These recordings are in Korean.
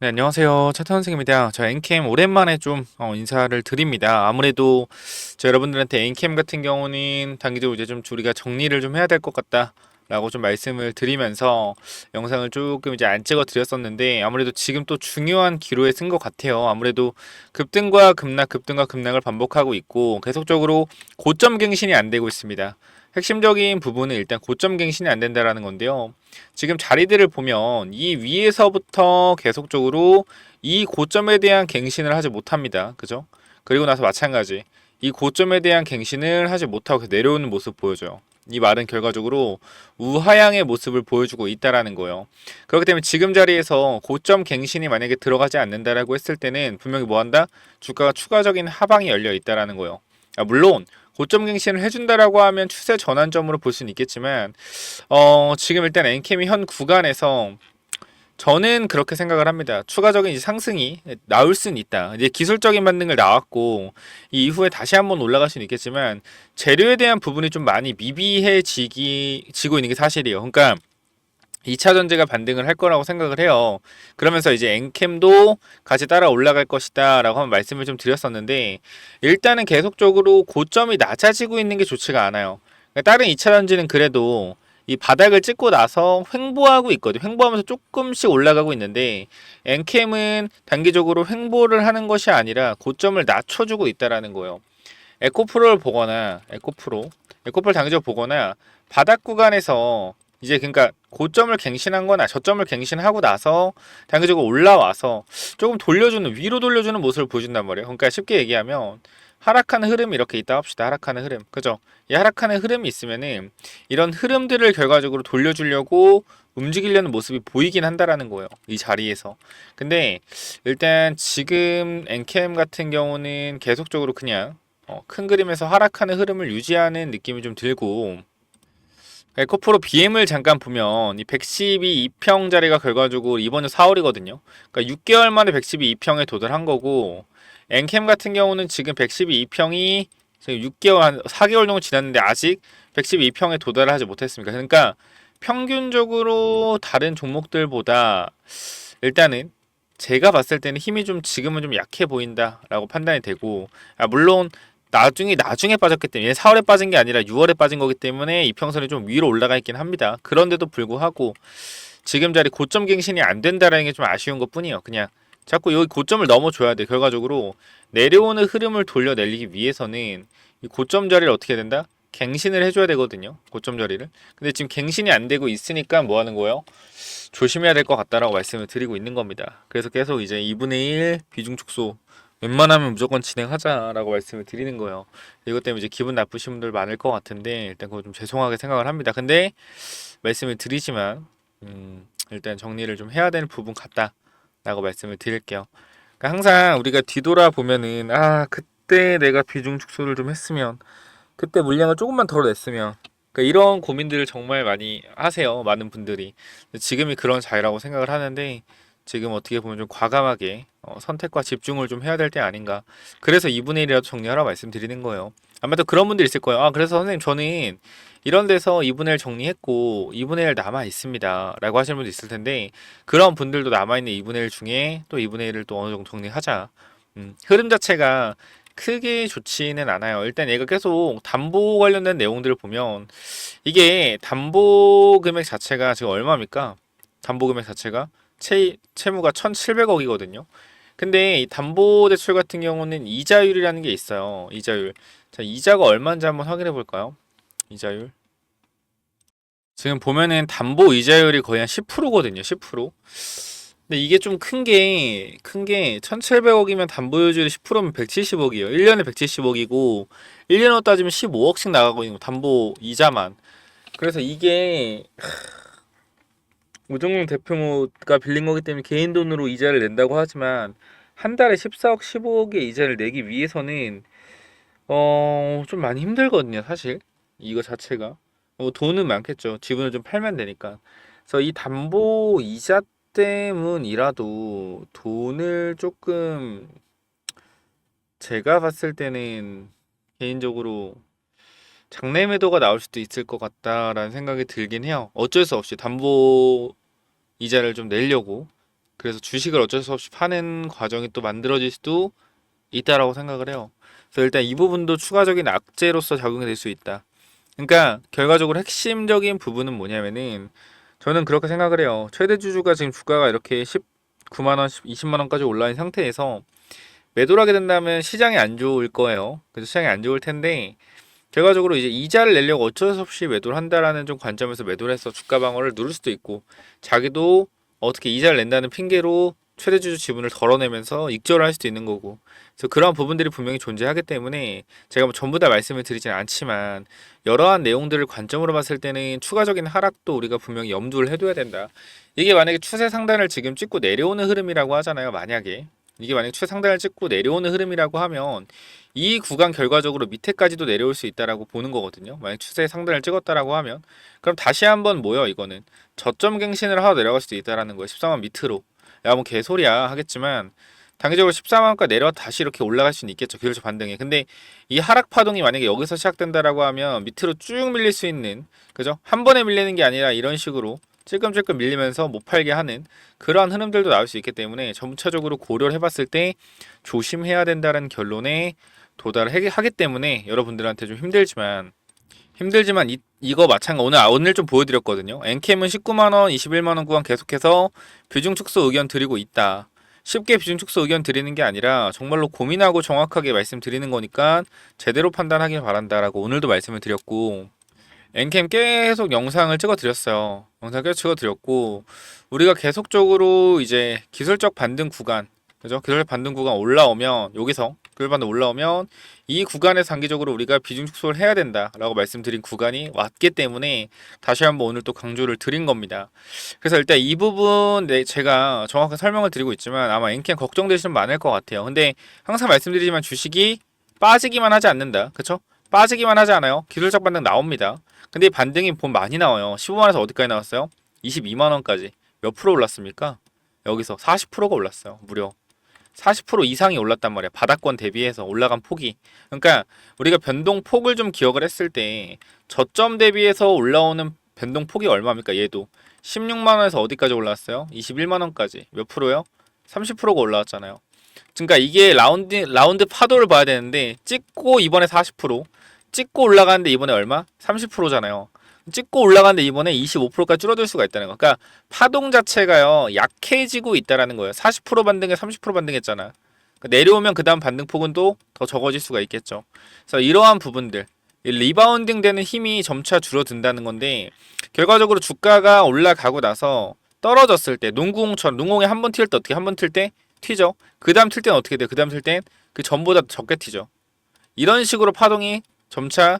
네, 안녕하세요. 차태원 선생님입니다. 저 엔캠 오랜만에 좀 인사를 드립니다. 아무래도 저 여러분들한테 엔캠 같은 경우는 단기적으로 이제 좀 우리가 정리를 좀 해야 될 것 같다. 라고 좀 말씀을 드리면서 영상을 조금 이제 안 찍어 드렸었는데 아무래도 지금 또 중요한 기로에 쓴 것 같아요. 아무래도 급등과 급락, 급등과 급락을 반복하고 있고 계속적으로 고점 갱신이 안 되고 있습니다. 핵심적인 부분은 일단 고점 갱신이 안 된다라는 건데요. 지금 자리들을 보면 이 위에서부터 계속적으로 이 고점에 대한 갱신을 하지 못합니다. 그죠? 그리고 나서 마찬가지. 이 고점에 대한 갱신을 하지 못하고 내려오는 모습 보여줘요. 이 말은 결과적으로 우하향의 모습을 보여주고 있다라는 거예요. 그렇기 때문에 지금 자리에서 고점 갱신이 만약에 들어가지 않는다라고 했을 때는 분명히 뭐 한다? 주가가 추가적인 하방이 열려 있다라는 거예요. 물론 고점 갱신을 해준다라고 하면 추세 전환점으로 볼 수는 있겠지만 지금 일단 엔캠이 현 구간에서 저는 그렇게 생각을 합니다. 추가적인 이제 상승이 나올 수는 있다. 이제 기술적인 반등을 나왔고 이 이후에 다시 한번 올라갈 수는 있겠지만 재료에 대한 부분이 좀 많이 미비해지고 있는 게 사실이에요. 그러니까 2차 전지가 반등을 할 거라고 생각을 해요. 그러면서 이제 엔캠도 같이 따라 올라갈 것이다 라고 한번 말씀을 좀 드렸었는데 일단은 계속적으로 고점이 낮아지고 있는 게 좋지가 않아요. 그러니까 다른 2차 전지는 그래도 이 바닥을 찍고 나서 횡보하고 있거든요. 횡보하면서 조금씩 올라가고 있는데 엔캠은 단기적으로 횡보를 하는 것이 아니라 고점을 낮춰주고 있다라는 거예요. 에코프로를 보거나 에코프로 단기적으로 보거나 바닥 구간에서 이제 그러니까 고점을 갱신한 거나 저점을 갱신하고 나서 단기적으로 올라와서 조금 돌려주는 위로 돌려주는 모습을 보여준단 말이에요. 그러니까 쉽게 얘기하면 하락하는 흐름이 이렇게 있다 합시다. 하락하는 흐름. 그죠? 이 하락하는 흐름이 있으면은 이런 흐름들을 결과적으로 돌려주려고 움직이려는 모습이 보이긴 한다라는 거예요. 이 자리에서. 근데 일단 지금 엔캠 같은 경우는 계속적으로 그냥 큰 그림에서 하락하는 흐름을 유지하는 느낌이 좀 들고 에코프로 BM을 잠깐 보면 이 112 2평 자리가 결과적으로 이번 주 4월이거든요. 그러니까 6개월 만에 112 2평에 도달한 거고 엔캠 같은 경우는 지금 112 2평이 6개월 한 4개월 정도 지났는데 아직 112 2평에 도달을 하지 못했습니다. 그러니까 평균적으로 다른 종목들보다 일단은 제가 봤을 때는 힘이 좀 지금은 좀 약해 보인다라고 판단이 되고 물론 나중에 빠졌기 때문에 4월에 빠진 게 아니라 6월에 빠진 거기 때문에 이평선이 좀 위로 올라가 있긴 합니다. 그런데도 불구하고 지금 자리 고점 갱신이 안 된다라는 게 좀 아쉬운 것 뿐이에요. 그냥 자꾸 여기 고점을 넘어줘야 돼. 결과적으로 내려오는 흐름을 돌려내리기 위해서는 이 고점 자리를 어떻게 해야 된다? 갱신을 해줘야 되거든요. 고점 자리를. 근데 지금 갱신이 안 되고 있으니까 뭐 하는 거예요? 조심해야 될 것 같다라고 말씀을 드리고 있는 겁니다. 그래서 계속 이제 2분의 1 비중 축소 웬만하면 무조건 진행하자라고 말씀을 드리는 거예요. 이것 때문에 이제 기분 나쁘신 분들 많을 것 같은데 일단 그거 좀 죄송하게 생각을 합니다. 근데 말씀을 드리지만 일단 정리를 좀 해야 되는 부분 같다라고 말씀을 드릴게요. 그러니까 항상 우리가 뒤돌아 보면은 그때 내가 비중 축소를 좀 했으면 그때 물량을 조금만 덜어 냈으면 그러니까 이런 고민들을 정말 많이 하세요. 많은 분들이. 지금이 그런 자리라고 생각을 하는데 지금 어떻게 보면 좀 과감하게 선택과 집중을 좀 해야 될 때 아닌가. 그래서 2분의 1이라도 정리하라 말씀드리는 거예요. 아마도 그런 분들 있을 거예요. 그래서 선생님 저는 이런 데서 2분의 1 정리했고 2분의 1 남아 있습니다. 라고 하시는 분도 있을 텐데 그런 분들도 남아있는 2분의 1 중에 또 2분의 1을 또 어느 정도 정리하자. 흐름 자체가 크게 좋지는 않아요. 일단 얘가 계속 담보 관련된 내용들을 보면 이게 담보 금액 자체가 지금 얼마입니까? 담보 금액 자체가 채무가 1,700억이거든요. 근데 이 담보 대출 같은 경우는 이자율이라는 게 있어요. 이자율. 자, 이자가 얼마인지 한번 확인해 볼까요? 이자율. 지금 보면은 담보 이자율이 거의 한 10%거든요. 10%. 근데 이게 좀 큰 게 1,700억이면 담보유지율이 10%면 170억이에요. 1년에 170억이고 1년으로 따지면 15억씩 나가고 있는 거, 담보 이자만. 그래서 이게 우정용 대표가 빌린 거기 때문에 개인 돈으로 이자를 낸다고 하지만 한 달에 14억, 15억의 이자를 내기 위해서는 좀 많이 힘들거든요, 사실. 이거 자체가. 돈은 많겠죠. 지분을 좀 팔면 되니까. 그래서 이 담보 이자 때문이라도 돈을 조금 제가 봤을 때는 개인적으로 장래 매도가 나올 수도 있을 것 같다라는 생각이 들긴 해요. 어쩔 수 없이 담보 이자를 좀 내려고 그래서 주식을 어쩔 수 없이 파는 과정이 또 만들어질 수도 있다라고 생각을 해요. 그래서 일단 이 부분도 추가적인 악재로서 작용이 될 수 있다. 그러니까 결과적으로 핵심적인 부분은 뭐냐면은 저는 그렇게 생각을 해요. 최대 주주가 지금 주가가 이렇게 19만 원, 20만 원까지 올라온 상태에서 매도를 하게 된다면 시장이 안 좋을 거예요. 그래서 시장이 안 좋을 텐데 결과적으로 이제 이자를 내려고 어쩔 수 없이 매도를 한다라는 좀 관점에서 매도를 해서 주가 방어를 누를 수도 있고 자기도 어떻게 이자를 낸다는 핑계로 최대주주 지분을 덜어내면서 익절을 할 수도 있는 거고 그래서 그러한 부분들이 분명히 존재하기 때문에 제가 뭐 전부 다 말씀을 드리지는 않지만 여러한 내용들을 관점으로 봤을 때는 추가적인 하락도 우리가 분명히 염두를 해둬야 된다. 이게 만약에 추세 상단을 지금 찍고 내려오는 흐름이라고 하잖아요. 만약에 이게 만약 추세 상단을 찍고 내려오는 흐름이라고 하면 이 구간 결과적으로 밑에까지도 내려올 수 있다라고 보는 거거든요. 만약 추세 상단을 찍었다라고 하면 그럼 다시 한번 뭐요? 이거는 저점 갱신을 하고 내려갈 수도 있다라는 거예요. 14만 밑으로. 야, 뭐 개소리야 하겠지만 단기적으로 14만원까지 내려와 다시 이렇게 올라갈 수는 있겠죠. 기술적 반등이. 근데 이 하락 파동이 만약에 여기서 시작된다라고 하면 밑으로 쭉 밀릴 수 있는 그죠? 한 번에 밀리는 게 아니라 이런 식으로 찔끔찔끔 밀리면서 못 팔게 하는 그러한 흐름들도 나올 수 있기 때문에 전체적으로 고려를 해봤을 때 조심해야 된다는 결론에 도달을 하기 때문에 여러분들한테 좀 힘들지만 이거 마찬가지 오늘 좀 보여드렸거든요. 엔캠은 19만원, 21만원 구간 계속해서 비중 축소 의견 드리고 있다. 쉽게 비중 축소 의견 드리는 게 아니라 정말로 고민하고 정확하게 말씀드리는 거니까 제대로 판단하길 바란다라고 오늘도 말씀을 드렸고 엔캠 계속 영상을 찍어 드렸어요. 영상 계속 찍어 드렸고 우리가 계속적으로 이제 기술적 반등 구간 그죠? 기술적 반등 구간 올라오면 여기서 기술 반등 올라오면 이 구간에서 단기적으로 우리가 비중 축소를 해야 된다라고 말씀드린 구간이 왔기 때문에 다시 한번 오늘 또 강조를 드린 겁니다. 그래서 일단 이 부분 제가 정확하게 설명을 드리고 있지만 아마 엔캠 걱정되시는 분 많을 것 같아요. 근데 항상 말씀드리지만 주식이 빠지기만 하지 않는다. 그쵸? 빠지기만 하지 않아요. 기술적 반등 나옵니다. 근데 이 반등이 본 많이 나와요. 15만원에서 어디까지 나왔어요? 22만원까지. 몇 프로 올랐습니까? 여기서 40%가 올랐어요. 무려. 40% 이상이 올랐단 말이야. 바닥권 대비해서 올라간 폭이. 그러니까 우리가 변동폭을 좀 기억을 했을 때 저점 대비해서 올라오는 변동폭이 얼마입니까? 얘도 16만원에서 어디까지 올라왔어요? 21만원까지. 몇 프로요? 30%가 올라왔잖아요. 그러니까 이게 라운드 파도를 봐야 되는데 찍고 이번에 40%, 찍고 올라가는데 이번에 얼마? 30%잖아요. 찍고 올라가는데 이번에 25%까지 줄어들 수가 있다는 거. 그러니까 파동 자체가요 약해지고 있다라는 거예요. 40% 반등에 30% 반등했잖아. 그러니까 내려오면 그 다음 반등폭은 또 더 적어질 수가 있겠죠. 그래서 이러한 부분들 리바운딩 되는 힘이 점차 줄어든다는 건데 결과적으로 주가가 올라가고 나서 떨어졌을 때 농구공처럼 농구공이 한 번 튈 때 어떻게 한 번 튈 때 튀죠. 그 다음 튈 때는 어떻게 돼요? 그 다음 튈 땐 그 전보다 적게 튀죠. 이런 식으로 파동이 점차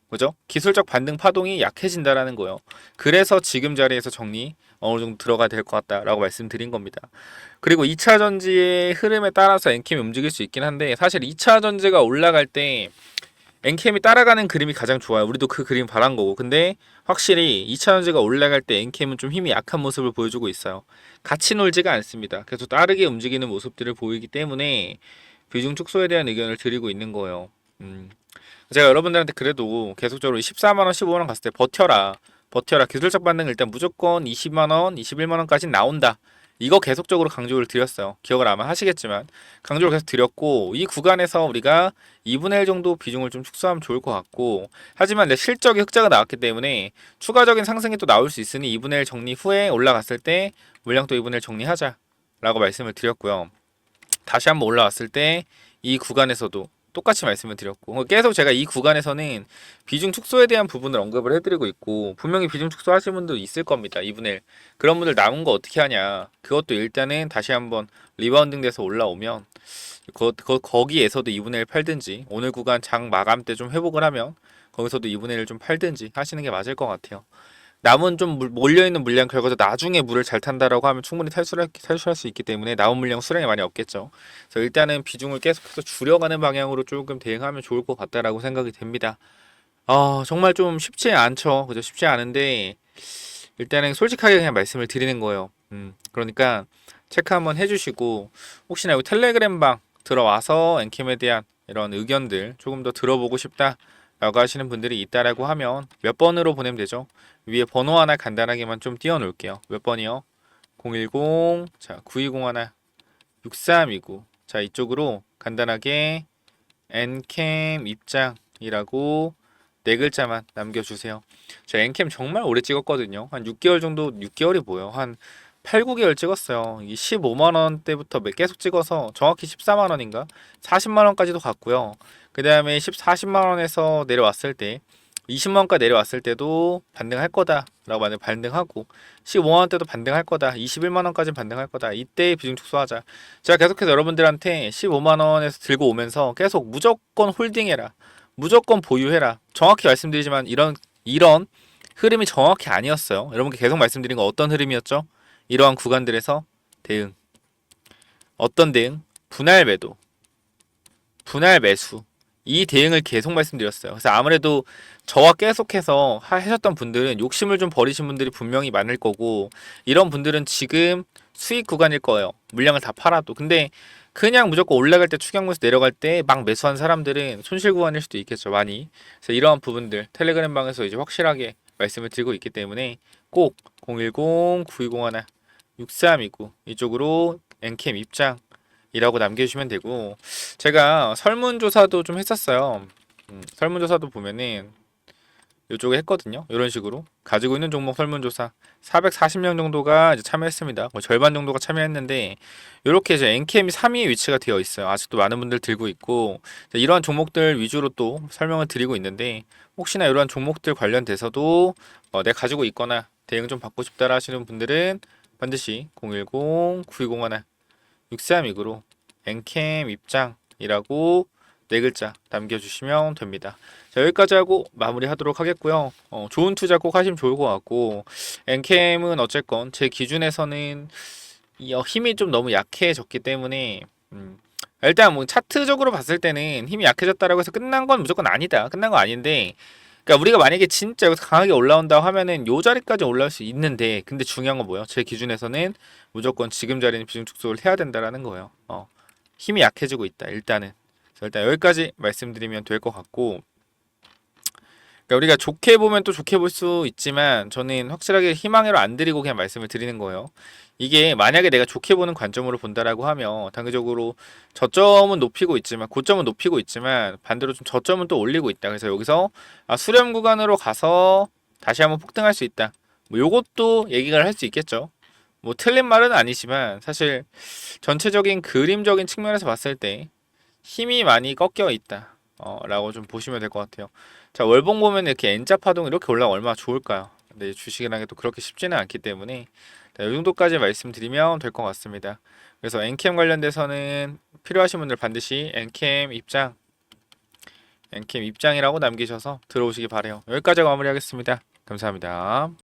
그죠? 기술적 반등 파동이 약해진다라는 거예요. 그래서 지금 자리에서 정리 어느 정도 들어가야 될 것 같다라고 말씀드린 겁니다. 그리고 2차 전지의 흐름에 따라서 엔캠이 움직일 수 있긴 한데 사실 2차 전지가 올라갈 때 엔캠이 따라가는 그림이 가장 좋아요. 우리도 그 그림 바란 거고. 근데 확실히 2차 전지가 올라갈 때 엔캠은 좀 힘이 약한 모습을 보여주고 있어요. 같이 놀지가 않습니다. 계속 다르게 움직이는 모습들을 보이기 때문에 비중 축소에 대한 의견을 드리고 있는 거예요. 제가 여러분들한테 그래도 계속적으로 14만원, 15만원 갔을 때 버텨라. 기술적 반등 일단 무조건 20만원, 21만원까지 나온다. 이거 계속적으로 강조를 드렸어요. 기억을 아마 하시겠지만 강조를 계속 드렸고 이 구간에서 우리가 2분의 1 정도 비중을 좀 축소하면 좋을 것 같고 하지만 내 실적의 흑자가 나왔기 때문에 추가적인 상승이 또 나올 수 있으니 2분의 1 정리 후에 올라갔을 때 물량 또 2분의 1 정리하자 라고 말씀을 드렸고요. 다시 한번 올라왔을 때 이 구간에서도 똑같이 말씀을 드렸고 계속 제가 이 구간에서는 비중 축소에 대한 부분을 언급을 해드리고 있고 분명히 비중 축소 하시는 분도 있을 겁니다. 2분의 1 그런 분들 남은 거 어떻게 하냐 그것도 일단은 다시 한번 리바운딩 돼서 올라오면 거기에서도 2분의 1 팔든지 오늘 구간 장 마감 때 좀 회복을 하면 거기서도 2분의 1 좀 팔든지 하시는 게 맞을 것 같아요. 남은 좀 몰려있는 물량 결과도 나중에 물을 잘 탄다라고 하면 충분히 탈출할 수 있기 때문에 남은 물량 수량이 많이 없겠죠. 그래서 일단은 비중을 계속해서 줄여가는 방향으로 조금 대응하면 좋을 것 같다라고 생각이 됩니다. 정말 좀 쉽지 않죠. 그죠? 쉽지 않은데 일단은 솔직하게 그냥 말씀을 드리는 거예요. 그러니까 체크 한번 해주시고 혹시나 여기 텔레그램 방 들어와서 엔캠에 대한 이런 의견들 조금 더 들어보고 싶다 라고 하시는 분들이 있다라고 하면 몇 번으로 보내면 되죠? 위에 번호 하나 간단하게만 좀 띄워 놓을게요. 몇 번이요? 010, 자, 9201, 6329. 자, 이쪽으로 간단하게 엔캠 입장이라고 네 글자만 남겨주세요. 자, 엔캠 정말 오래 찍었거든요. 한 6개월 정도, 6개월이 뭐예요? 한 8, 9개월 찍었어요. 이 15만원 대부터 계속 찍어서 정확히 14만원인가? 40만원까지도 갔고요. 그 다음에 40만원에서 내려왔을 때 20만원까지 내려왔을 때도 반등할 거다 라고 만약 반등하고 15만원 때도 반등할 거다, 21만원까지는 반등할 거다, 이때 비중 축소하자. 제가 계속해서 여러분들한테 15만원에서 들고 오면서 계속 무조건 홀딩해라, 무조건 보유해라 정확히 말씀드리지만 이런 흐름이 정확히 아니었어요. 여러분께 계속 말씀드린 거 어떤 흐름이었죠? 이러한 구간들에서 대응. 어떤 대응? 분할 매도, 분할 매수, 이 대응을 계속 말씀드렸어요. 그래서 아무래도 저와 계속해서 하셨던 분들은 욕심을 좀 버리신 분들이 분명히 많을 거고, 이런 분들은 지금 수익 구간일 거예요. 물량을 다 팔아도. 근데 그냥 무조건 올라갈 때 추경면서 내려갈 때 막 매수한 사람들은 손실 구간일 수도 있겠죠, 많이. 그래서 이러한 부분들 텔레그램 방에서 이제 확실하게 말씀을 드리고 있기 때문에 꼭 010-9201 6329 이쪽으로 엔캠 입장 이라고 남겨주시면 되고, 제가 설문조사도 좀 했었어요. 설문조사도 보면은 이쪽에 했거든요. 이런 식으로 가지고 있는 종목 설문조사 440명 정도가 이제 참여했습니다. 뭐 절반 정도가 참여했는데 이렇게 이제 엔캠이 3위에 위치가 되어 있어요. 아직도 많은 분들 들고 있고, 이러한 종목들 위주로 또 설명을 드리고 있는데, 혹시나 이러한 종목들 관련돼서도 내가 가지고 있거나 대응 좀 받고 싶다 하시는 분들은 반드시 010-9201 6329로 엔캠 입장이라고 네 글자 남겨주시면 됩니다. 자, 여기까지 하고 마무리하도록 하겠고요. 좋은 투자 꼭 하시면 좋을 것 같고, 엔캠은 어쨌건 제 기준에서는 힘이 좀 너무 약해졌기 때문에 일단 뭐 차트적으로 봤을 때는 힘이 약해졌다라고 해서 끝난 건 무조건 아니다. 끝난 건 아닌데, 그러니까 우리가 만약에 진짜 여기서 강하게 올라온다 하면은 요 자리까지 올라올 수 있는데, 근데 중요한 건 뭐예요? 제 기준에서는 무조건 지금 자리는 비중 축소를 해야 된다라는 거예요. 힘이 약해지고 있다 일단은. 그래서 일단 여기까지 말씀드리면 될 것 같고, 그러니까 우리가 좋게 보면 또 좋게 볼 수 있지만 저는 확실하게 희망으로 안 드리고 그냥 말씀을 드리는 거예요. 이게 만약에 내가 좋게 보는 관점으로 본다라고 하면 단기적으로 저점은 높이고 있지만, 고점은 높이고 있지만 반대로 좀 저점은 또 올리고 있다. 그래서 여기서 수렴 구간으로 가서 다시 한번 폭등할 수 있다, 뭐 요것도 얘기를 할 수 있겠죠. 뭐 틀린 말은 아니지만 사실 전체적인 그림적인 측면에서 봤을 때 힘이 많이 꺾여 있다 라고 좀 보시면 될 것 같아요. 자, 월봉 보면 이렇게 N자 파동 이렇게 올라가면 얼마나 좋을까요? 근데 주식이라는 게 또 그렇게 쉽지는 않기 때문에 이 정도까지 말씀드리면 될 것 같습니다. 그래서 엔캠 관련돼서는 필요하신 분들 반드시 엔캠 입장이라고 남기셔서 들어오시기 바래요. 여기까지 마무리하겠습니다. 감사합니다.